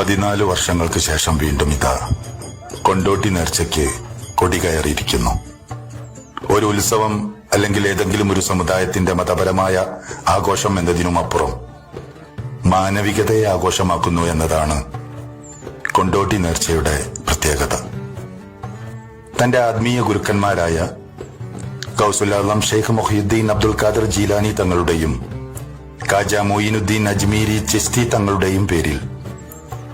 14 വർഷങ്ങൾക്ക് ശേഷം വീണ്ടും ഇതാ കൊണ്ടോട്ടി നേർച്ചയ്ക്ക് കൊടി കയറിയിരിക്കുന്നു. ഒരു ഉത്സവം അല്ലെങ്കിൽ ഏതെങ്കിലും ഒരു സമുദായത്തിന്റെ മതപരമായ ആഘോഷം എന്നതിനുമപ്പുറം മാനവികതയെ ആഘോഷമാക്കുന്നു എന്നതാണ് കൊണ്ടോട്ടി നേർച്ചയുടെ പ്രത്യേകത. തന്റെ ആത്മീയ ഗുരുക്കന്മാരായ ഗൗസുൽ ആലം ഷെയ്ഖ് മുഹിയുദ്ദീൻ അബ്ദുൽ ഖാദർ ജീലാനി തങ്ങളുടെയും ഖാജ മൊയ്നുദ്ദീൻ അജ്മീരി ചിസ്തി തങ്ങളുടെയും പേരിൽ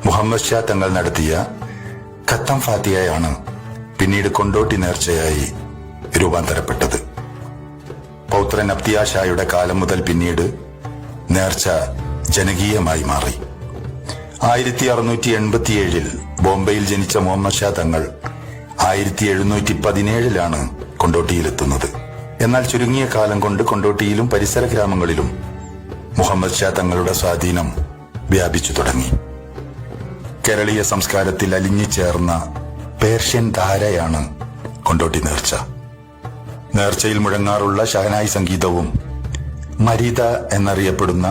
മുഹമ്മദ് ഷാ തങ്ങൾ നടത്തിയ ഖത്തം ഫാത്തിഹയാണ് പിന്നീട് കൊണ്ടോട്ടി നേർച്ചയായി രൂപാന്തരപ്പെട്ടത്. പൗത്രൻ അബ്ദിയ ഷായുടെ കാലം മുതൽ പിന്നീട് നേർച്ച ജനകീയമായി മാറി. 1687 ബോംബെയിൽ ജനിച്ച മുഹമ്മദ് ഷാ തങ്ങൾ 1717 കൊണ്ടോട്ടിയിലെത്തുന്നത്. എന്നാൽ ചുരുങ്ങിയ കാലം കൊണ്ട് കൊണ്ടോട്ടിയിലും പരിസര ഗ്രാമങ്ങളിലും മുഹമ്മദ് ഷാ തങ്ങളുടെ സ്വാധീനം വ്യാപിച്ചു തുടങ്ങി. കേരളീയ സംസ്കാരത്തിൽ അലിഞ്ഞു ചേർന്ന പേർഷ്യൻ ധാരയാണ് കൊണ്ടോട്ടി നേർച്ച. നേർച്ചയിൽ മുഴങ്ങാറുള്ള ഷഹനായി സംഗീതവും മരീദ എന്നറിയപ്പെടുന്ന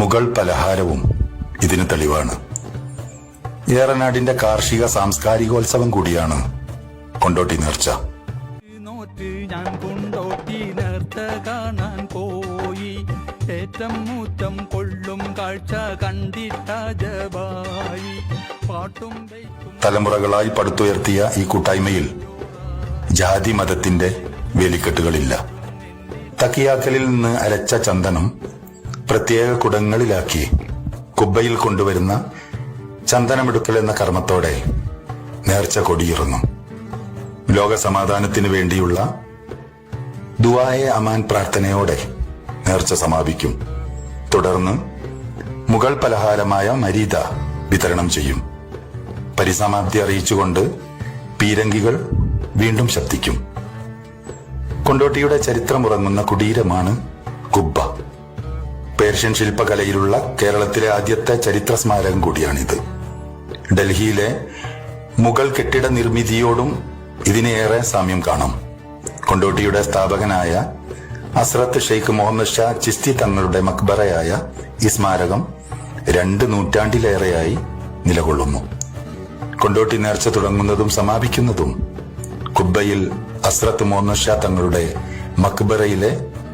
മുഗൾ പലഹാരവും ഇതിന് തെളിവാണ്. ഏറനാടിന്റെ കാർഷിക സാംസ്കാരികോത്സവം കൂടിയാണ് കൊണ്ടോട്ടി നേർച്ച. ഞാൻ കൊണ്ടോട്ടി നേർച്ച കാണാൻ പോയി, ഏറ്റം മൂറ്റം കൊള്ളും കാഴ്ച കണ്ടിട്ടജബായി. പാട്ടും തലമുറകളായി പടുത്തുയർത്തിയ ഈ കൂട്ടായ്മയിൽ ജാതി മതത്തിന്റെ വേലിക്കെട്ടുകളില്ല. തക്കിയാക്കലിൽ നിന്ന് അരച്ച ചന്ദനം പ്രത്യേക കുടങ്ങളിലാക്കി കുബ്ബയിൽ കൊണ്ടുവരുന്ന ചന്ദനമെടുക്കൽ എന്ന കർമ്മത്തോടെ നേർച്ച കൊടിയിറുന്നു. ലോകസമാധാനത്തിനു വേണ്ടിയുള്ള ദുആയെ അമാൻ പ്രാർത്ഥനയോടെ നേർച്ച സമാപിക്കും. തുടർന്ന് മുഗൾ പലഹാരമായ മരീദ വിതരണം ചെയ്യും. പരിസമാപ്തി അറിയിച്ചുകൊണ്ട് പീരങ്കികൾ വീണ്ടും ശബ്ദിക്കും. കൊണ്ടോട്ടിയുടെ ചരിത്രമുറങ്ങുന്ന കുടീരമാണ് കുബ്ബ. പേർഷ്യൻ ശില്പകലയിലുള്ള കേരളത്തിലെ ആദ്യത്തെ ചരിത്ര സ്മാരകം കൂടിയാണിത്. ഡൽഹിയിലെ മുഗൾ കെട്ടിട നിർമ്മിതിയോടും ഇതിനേറെ സാമ്യം കാണാം. കൊണ്ടോട്ടിയുടെ സ്ഥാപകനായ ഹസ്രത്ത് ഷെയ്ഖ് മുഹമ്മദ് ഷാ ചിസ്തി തങ്ങളുടെ മക്ബറയായ ഈ സ്മാരകം 2 നൂറ്റാണ്ടിലേറെയായി നിലകൊള്ളുന്നു. കൊണ്ടോട്ടി നേർച്ച തുടങ്ങുന്നതും സമാപിക്കുന്നതും കുബ്ബയിൽ ഹസ്രത്ത് മുഹമ്മദ് ഷാ തങ്ങളുടെ മക്ബറയിലെ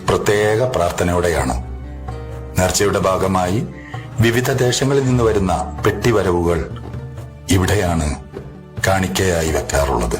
പ്രത്യേക പ്രാർത്ഥനയോടെയാണ്. നേർച്ചയുടെ ഭാഗമായി വിവിധ ദേശങ്ങളിൽ നിന്ന് വരുന്ന പെട്ടിവരവുകൾ ഇവിടെയാണ് കാണിക്കയായി വെക്കാറുള്ളത്.